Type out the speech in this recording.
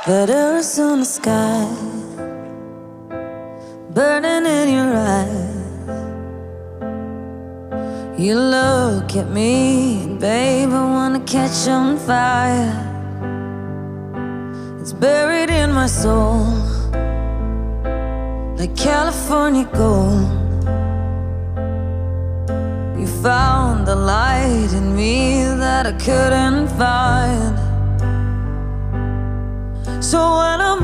That Arizona sky burning in your eyes. You look at me and babe, I wanna catch on fire. It's buried in my soul like California gold. You found the light in me that I couldn't find. So when I'm